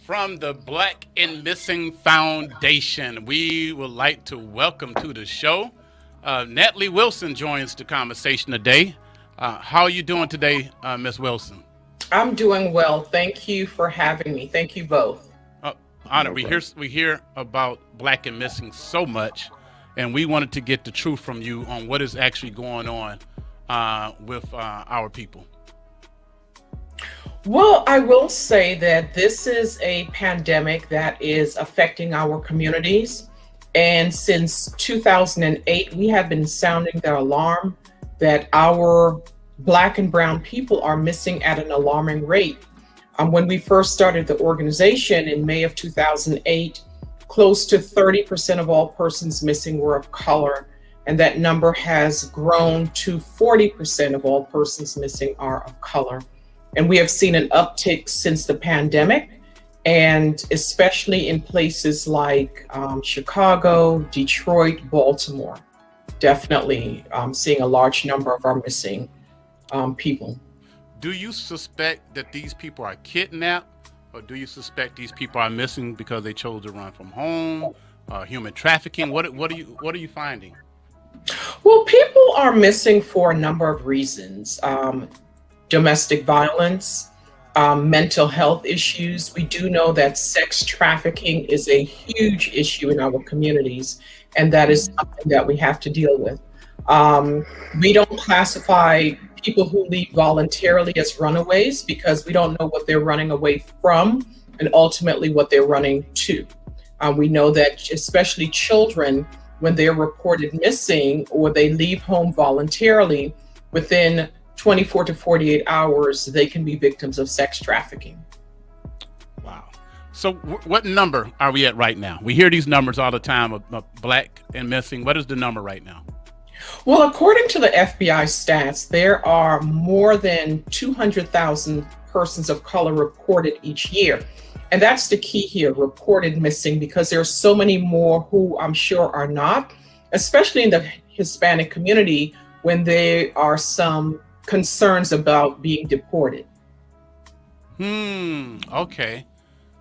From the Black and Missing Foundation, we would like to welcome to the show Natalie Wilson joins the conversation today. How are you doing today, Miss Wilson? I'm doing well. Thank you for having me. Thank you both. Honor, we hear about Black and Missing so much, and we wanted to get the truth from you on what is actually going on with our people. Well, I will say that this is a pandemic that is affecting our communities. And since 2008, we have been sounding the alarm that our Black and Brown people are missing at an alarming rate. When we first started the organization in May of 2008, close to 30% of all persons missing were of color. And that number has grown to 40% of all persons missing are of color. And we have seen an uptick since the pandemic, and especially in places like Chicago, Detroit, Baltimore. Definitely seeing a large number of our missing people. Do you suspect that these people are kidnapped, or do you suspect these people are missing because they chose to run from home, human trafficking? What are you finding? Well, people are missing for a number of reasons. Domestic violence, mental health issues. We do know that sex trafficking is a huge issue in our communities, and that is something that we have to deal with. We don't classify people who leave voluntarily as runaways because we don't know what they're running away from and ultimately what they're running to. We know that especially children, when they're reported missing or they leave home voluntarily, within 24 to 48 hours, they can be victims of sex trafficking. Wow. So what number are we at right now? We hear these numbers all the time of Black and missing. What is the number right now? Well, according to the FBI stats, there are more than 200,000 persons of color reported each year. And that's the key here, reported missing, because there are so many more who I'm sure are not, especially in the Hispanic community when there are some concerns about being deported. Okay.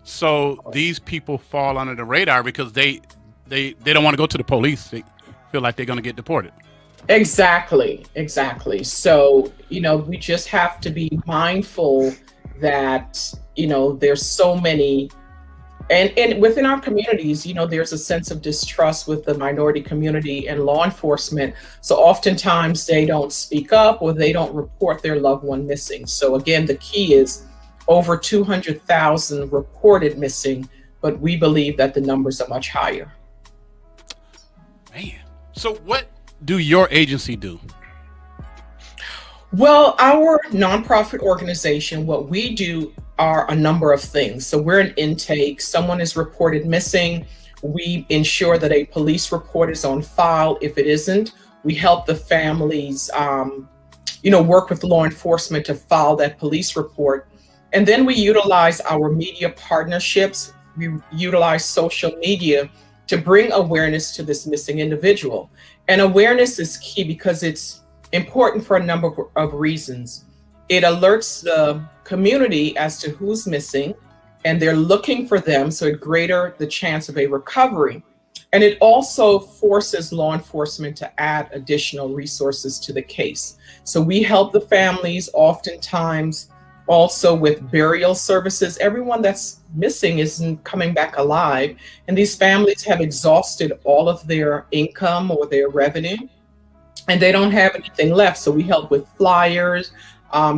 So these people fall under the radar because they don't want to go to the police. They feel like they're going to get deported. Exactly. So, we just have to be mindful that, there's so many, and within our communities, there's a sense of distrust with the minority community and law enforcement. So oftentimes they don't speak up or they don't report their loved one missing. So again, the key is over 200,000 reported missing, but we believe that the numbers are much higher. Man. So what do your agency do? Well, our nonprofit organization, what we do are a number of things. So we're an intake. Someone is reported missing. We ensure that a police report is on file. If it isn't, we help the families, work with law enforcement to file that police report. And then we utilize our media partnerships. We utilize social media to bring awareness to this missing individual. And awareness is key because it's important for a number of reasons. It alerts the community as to who's missing, and they're looking for them, so it greater the chance of a recovery. And it also forces law enforcement to add additional resources to the case. So we help the families oftentimes also with burial services. Everyone that's missing isn't coming back alive, and these families have exhausted all of their income or their revenue, and they don't have anything left. So we help with flyers,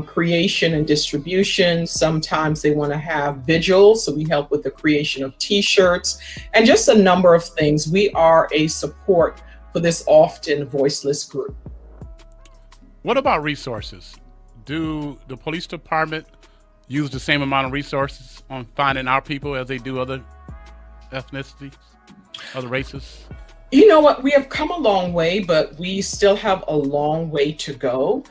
creation and distribution. Sometimes they want to have vigils, so we help with the creation of t-shirts and just a number of things. We are a support for this often voiceless group. What about resources? Do the police department use the same amount of resources on finding our people as they do other ethnicities, other races? You know what? We have come a long way, but we still have a long way to go.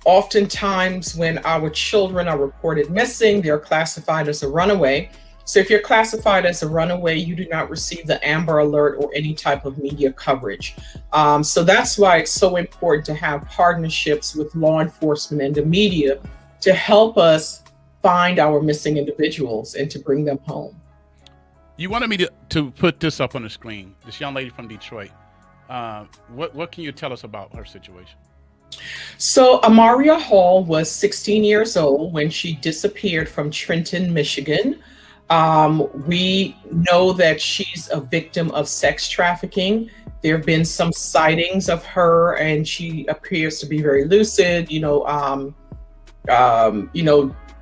Oftentimes when our children are reported missing, they're classified as a runaway. So if you're classified as a runaway, you do not receive the Amber Alert or any type of media coverage. So that's why it's so important to have partnerships with law enforcement and the media to help us find our missing individuals and to bring them home. You wanted me to put this up on the screen. This young lady from Detroit. What can you tell us about her situation? So Amaria Hall was 16 years old when she disappeared from Trenton, Michigan. We know that she's a victim of sex trafficking. There have been some sightings of her, and she appears to be very lucid,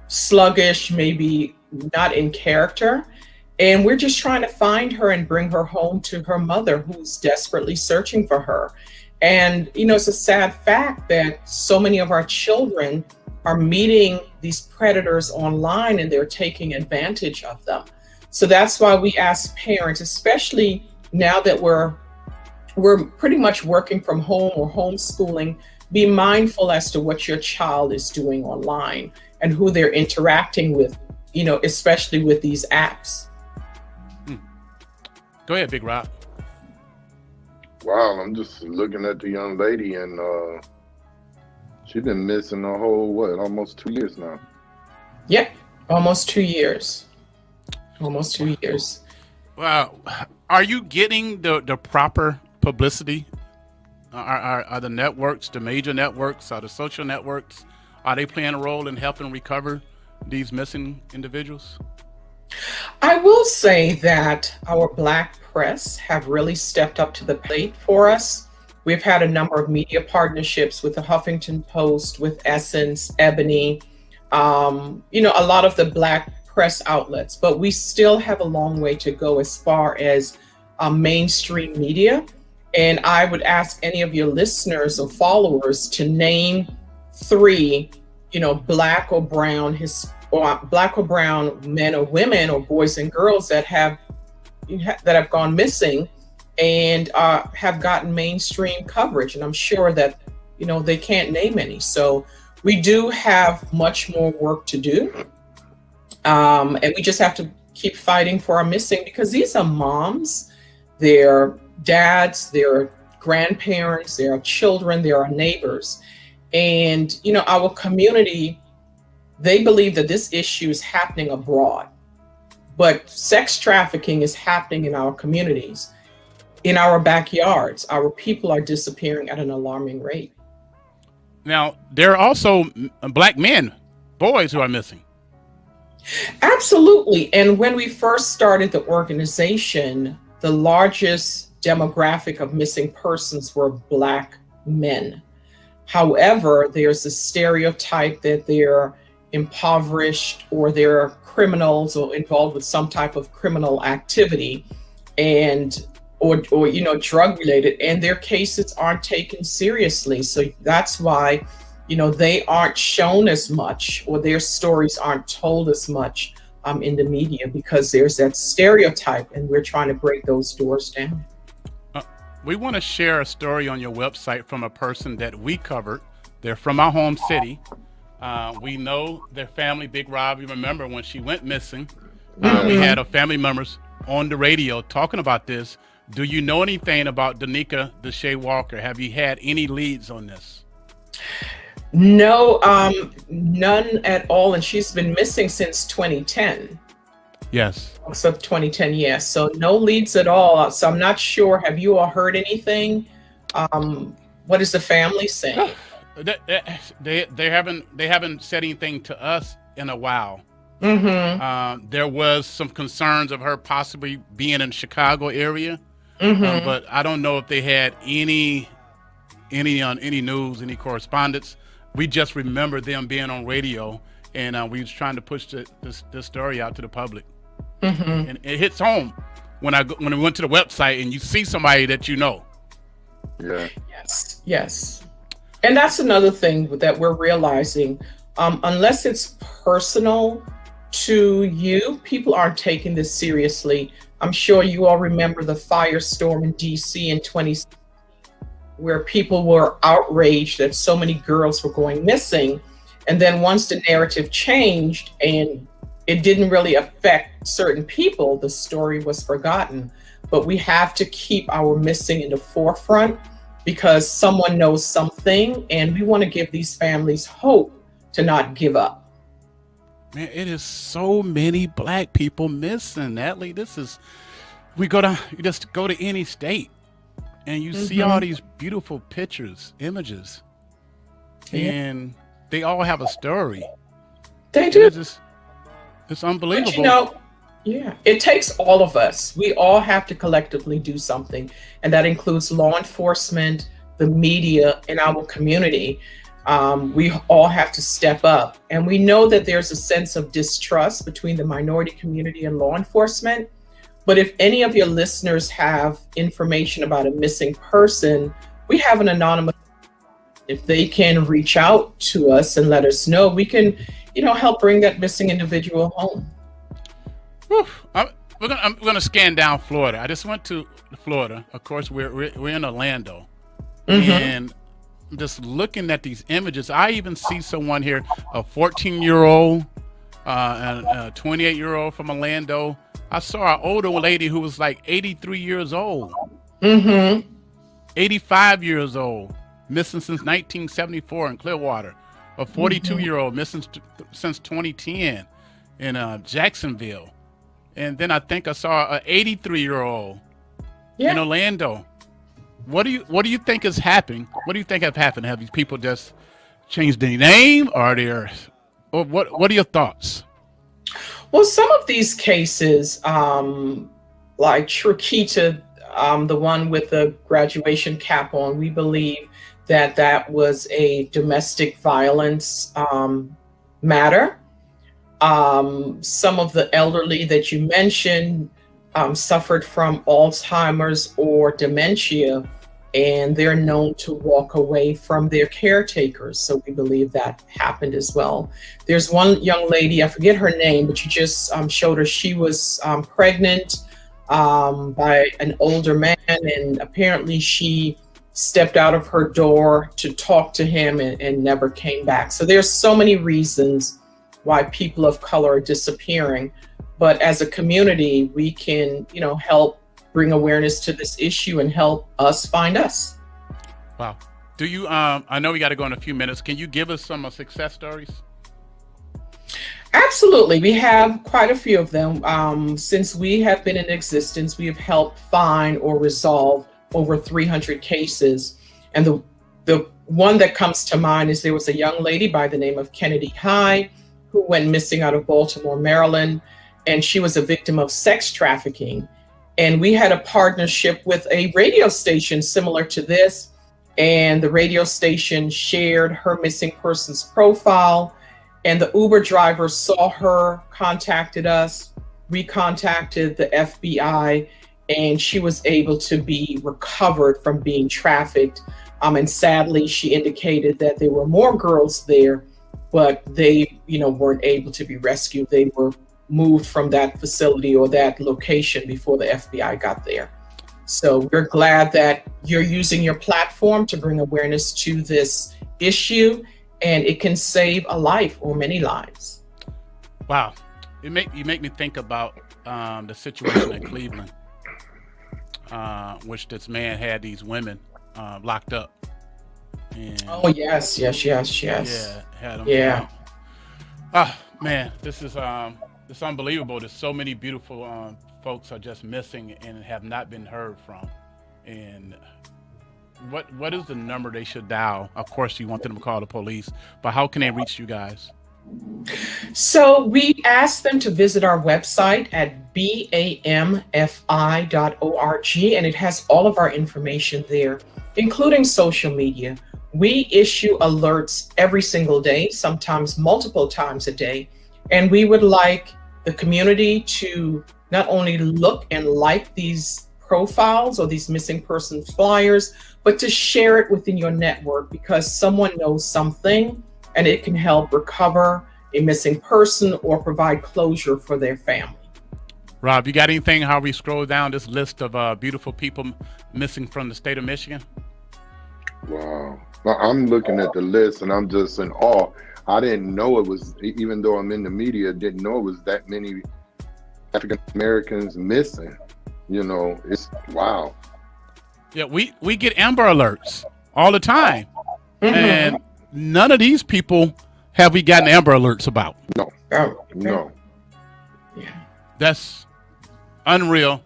sluggish, maybe not in character. And we're just trying to find her and bring her home to her mother, who's desperately searching for her. And, it's a sad fact that so many of our children are meeting these predators online and they're taking advantage of them. So that's why we ask parents, especially now that we're pretty much working from home or homeschooling, be mindful as to what your child is doing online and who they're interacting with, especially with these apps. Go ahead, Big Rob. Wow, I'm just looking at the young lady, and she's been missing a whole, almost 2 years now. Yeah, almost 2 years. Almost 2 years. Wow. Are you getting the proper publicity? Are the networks, the major networks, are the social networks, are they playing a role in helping recover these missing individuals? I will say that our Black press have really stepped up to the plate for us. We've had a number of media partnerships with the Huffington Post, with Essence, Ebony, a lot of the Black press outlets, but we still have a long way to go as far as mainstream media. And I would ask any of your listeners or followers to name 3, Black or brown men or women or boys and girls that have gone missing and have gotten mainstream coverage. And I'm sure that, they can't name any. So we do have much more work to do. And we just have to keep fighting for our missing, because these are moms, they're dads, they're grandparents, they're children, they're our neighbors. And, our community, they believe that this issue is happening abroad, but sex trafficking is happening in our communities, in our backyards. Our people are disappearing at an alarming rate. Now, there are also Black men, boys who are missing. Absolutely. And when we first started the organization, the largest demographic of missing persons were Black men. However, there's a stereotype that they're impoverished or they're criminals or involved with some type of criminal activity or drug related, and their cases aren't taken seriously. So that's why they aren't shown as much, or their stories aren't told as much in the media, because there's that stereotype, and we're trying to break those doors down. We want to share a story on your website from a person that we covered. They're from our home city. We know their family, Big Rob. You remember when she went missing, we had her family members on the radio talking about this. Do you know anything about Danica Deshae Walker? Have you had any leads on this? No, none at all. And she's been missing since 2010. Yes. So 2010, yes. So no leads at all. So I'm not sure. Have you all heard anything? What is the family saying? They haven't said anything to us in a while. There was some concerns of her possibly being in the Chicago area, but I don't know if they had any news, any correspondence. We just remember them being on radio, and we was trying to push this story out to the public. And it hits home when we went to the website and you see somebody that you know. Yeah. Yes. And that's another thing that we're realizing. Unless it's personal to you, people aren't taking this seriously. I'm sure you all remember the firestorm in DC in 2016, where people were outraged that so many girls were going missing. And then once the narrative changed and it didn't really affect certain people, the story was forgotten. But we have to keep our missing in the forefront, because someone knows something, and we want to give these families hope to not give up. Man, it is so many black people missing. Natalie, you just go to any state and you see all these beautiful pictures, images, and they all have a story. They do. It's unbelievable. But, you know, yeah, it takes all of us. We all have to collectively do something, and that includes law enforcement, the media, and our community. We all have to step up. And we know that there's a sense of distrust between the minority community and law enforcement. But if any of your listeners have information about a missing person, we have an anonymous. If they can reach out to us and let us know, we can, help bring that missing individual home. Whew. I'm gonna scan down Florida. I just went to Florida. Of course, we're in Orlando, and just looking at these images, I even see someone here, a 14-year-old and a 28-year-old from Orlando. I saw an older lady who was like 83 years old, 85 years old, missing since 1974 in Clearwater, a 42-year-old missing since 2010 in Jacksonville, and then I think I saw an 83-year-old in Orlando. What do you think is happening? What do you think have happened? Have these people just changed their name, or what are your thoughts? Well, some of these cases, like Shrakita, the one with the graduation cap on, we believe that was a domestic violence matter. Some of the elderly that you mentioned suffered from Alzheimer's or dementia, and they're known to walk away from their caretakers. So we believe that happened as well. There's one young lady, I forget her name, but you just showed her. She was pregnant by an older man, and apparently she stepped out of her door to talk to him and never came back. So there's so many reasons why people of color are disappearing. But as a community, we can, help bring awareness to this issue and help us find us. Wow. Do you, I know we got to go in a few minutes. Can you give us some success stories? Absolutely. We have quite a few of them. Since we have been in existence, we have helped find or resolve over 300 cases. And the one that comes to mind is there was a young lady by the name of Kennedy High who went missing out of Baltimore, Maryland, and she was a victim of sex trafficking. And we had a partnership with a radio station similar to this, and the radio station shared her missing persons profile, and the Uber driver saw her, contacted us, we contacted the FBI, and she was able to be recovered from being trafficked. And sadly, she indicated that there were more girls there, but they, weren't able to be rescued. They were moved from that facility or that location before the FBI got there. So we're glad that you're using your platform to bring awareness to this issue, and it can save a life or many lives. Wow. You make me think about the situation in Cleveland, which this man had these women locked up. And, oh, yes. Yeah, had them. Yeah. Oh, man, this is it's unbelievable. There's so many beautiful folks are just missing and have not been heard from. And what is the number they should dial? Of course, you want them to call the police, but how can they reach you guys? So we asked them to visit our website at bamfi.org, and it has all of our information there, including social media. We issue alerts every single day, sometimes multiple times a day. And we would like the community to not only look and like these profiles or these missing persons flyers, but to share it within your network, because someone knows something and it can help recover a missing person or provide closure for their family. Rob, you got anything how we scroll down this list of beautiful people missing from the state of Michigan? Wow. I'm looking at the list and I'm just in awe. I didn't know it was, even though I'm in the media, didn't know it was that many African Americans missing. It's wow. Yeah, we get Amber Alerts all the time. And none of these people have we gotten Amber Alerts about. No. Oh, No. yeah. That's unreal.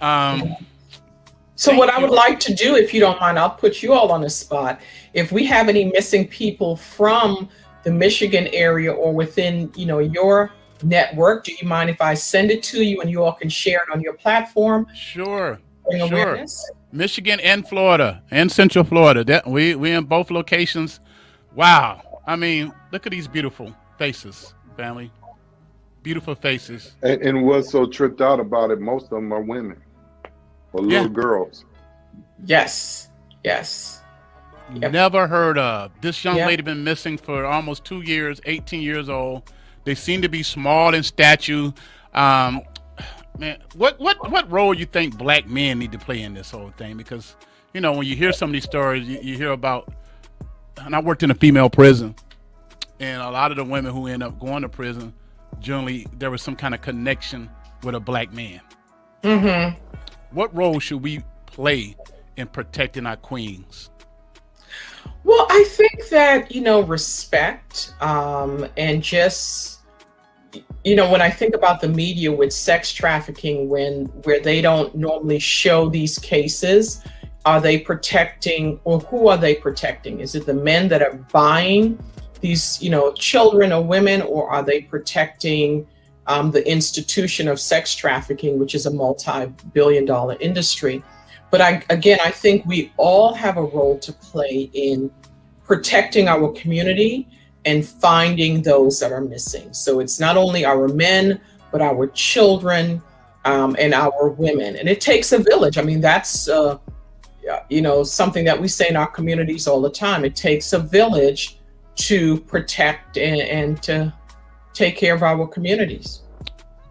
So Thank what I would you. like to do, if you don't mind, I'll put you all on the spot. If we have any missing people from the Michigan area or within, your network, do you mind if I send it to you and you all can share it on your platform, Sure, bring sure. awareness? Michigan and Florida and Central Florida. That we in both locations. Wow. I mean, look at these beautiful faces, family. Beautiful faces. And what's so tripped out about it, most of them are women or Yeah. little girls. Yes. Yes. Yep. Never heard of. This young Yep. lady been missing for almost 2 years, 18 years old. They seem to be small in stature. Man, what role you think black men need to play in this whole thing? Because, when you hear some of these stories, you hear about, and I worked in a female prison, and a lot of the women who end up going to prison, generally there was some kind of connection with a black man. Mm-hmm. What role should we play in protecting our queens? Well, I think that, respect, and just, when I think about the media with sex trafficking, where they don't normally show these cases, are they protecting, or who are they protecting? Is it the men that are buying these, children or women, or are they protecting the institution of sex trafficking, which is a multi-billion-dollar industry? But I think we all have a role to play in protecting our community and finding those that are missing. So it's not only our men, but our children, and our women. And it takes a village. I mean, that's, something that we say in our communities all the time. It takes a village to protect and to take care of our communities.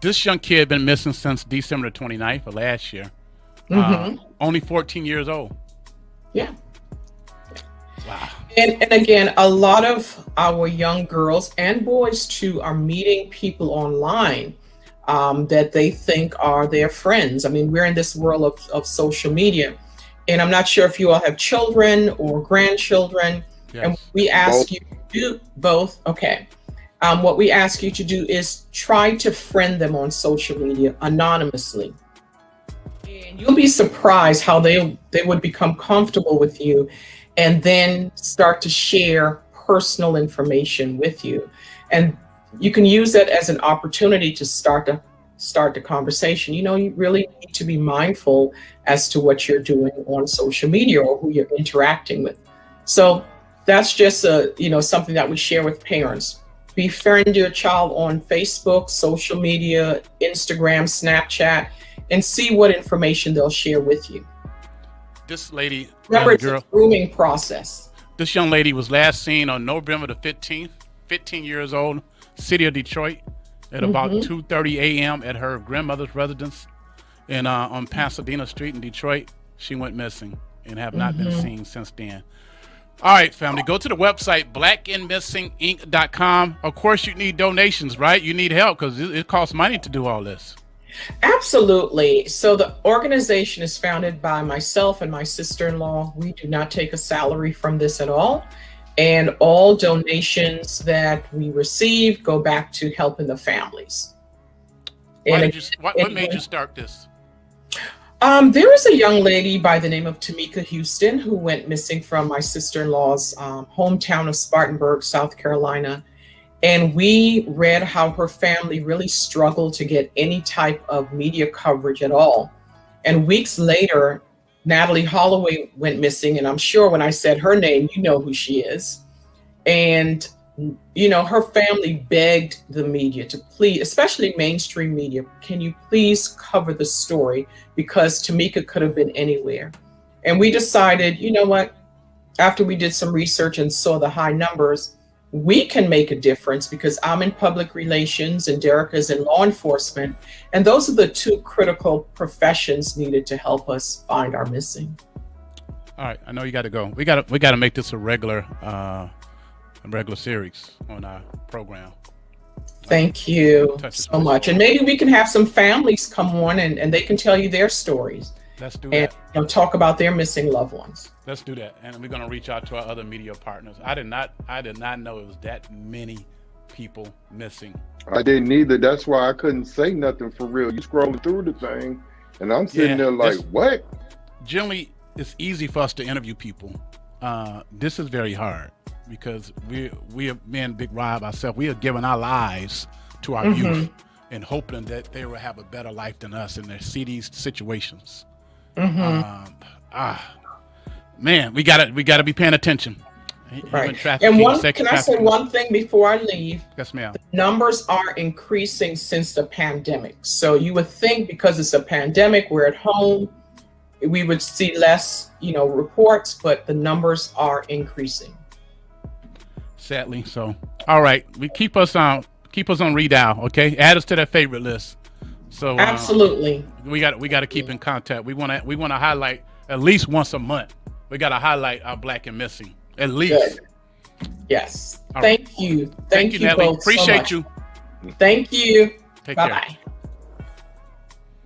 This young kid been missing since December 29th of last year. Mm-hmm. Only 14 years old. Yeah. Wow. And again, a lot of our young girls and boys too are meeting people online that they think are their friends. I mean, we're in this world of social media, and I'm not sure if you all have children or grandchildren. Yes. And we ask Both. you to do both. Okay. What we ask you to do is try to friend them on social media anonymously. And you'll be surprised how they would become comfortable with you and then start to share personal information with you. And you can use that as an opportunity to start the conversation. You really need to be mindful as to what you're doing on social media or who you're interacting with. So that's just something that we share with parents. Befriend your child on Facebook, social media, Instagram, Snapchat, and see what information they'll share with you. This lady, Remember, it's girl, a grooming process. this young lady was last seen on November the 15th, 15 years old, city of Detroit, at about 2:30 a.m. at her grandmother's residence on Pasadena Street in Detroit. She went missing and have not been seen since then. All right, family, go to the website, blackandmissinginc.com. Of course, you need donations, right? You need help because it costs money to do all this. Absolutely. So the organization is founded by myself and my sister-in-law. We do not take a salary from this at all. And all donations that we receive go back to helping the families. What made you start this? There is a young lady by the name of Tamika Houston who went missing from my sister-in-law's hometown of Spartanburg, South Carolina. And we read how her family really struggled to get any type of media coverage at all. And weeks later, Natalie Holloway went missing. And I'm sure when I said her name, you know who she is. And, her family begged the media to please, especially mainstream media, can you please cover the story? Because Tamika could have been anywhere. And we decided, you know what? After we did some research and saw the high numbers, we can make a difference because I'm in public relations and Derek is in law enforcement. And those are the two critical professions needed to help us find our missing. All right, I know you got to go. We got to make this a regular series on our program. Thank you Touch so much. And maybe we can have some families come on and they can tell you their stories. Let's do And that. talk about their missing loved ones. Let's do that. And we're going to reach out to our other media partners. I did not know it was that many people missing. I didn't either. That's why I couldn't say nothing for real. You scrolling through the thing, and I'm sitting there like, what? Generally, it's easy for us to interview people. This is very hard because me and Big Rob ourselves, we are giving our lives to our youth and hoping that they will have a better life than us and they see these situations. Man, we gotta be paying attention. Right. And can I say one thing before I leave? Yes, ma'am. The numbers are increasing since the pandemic. So you would think because it's a pandemic, we're at home, we would see less, reports, but the numbers are increasing. Sadly, so. All right, keep us on redial, okay? Add us to that favorite list. So absolutely, we got to keep in contact. We want to highlight at least once a month. We got to highlight our Black and Missing at least. Good. Yes. All Thank you. Thank you Nelly. both. Appreciate so you. Thank you. Take Bye care. bye.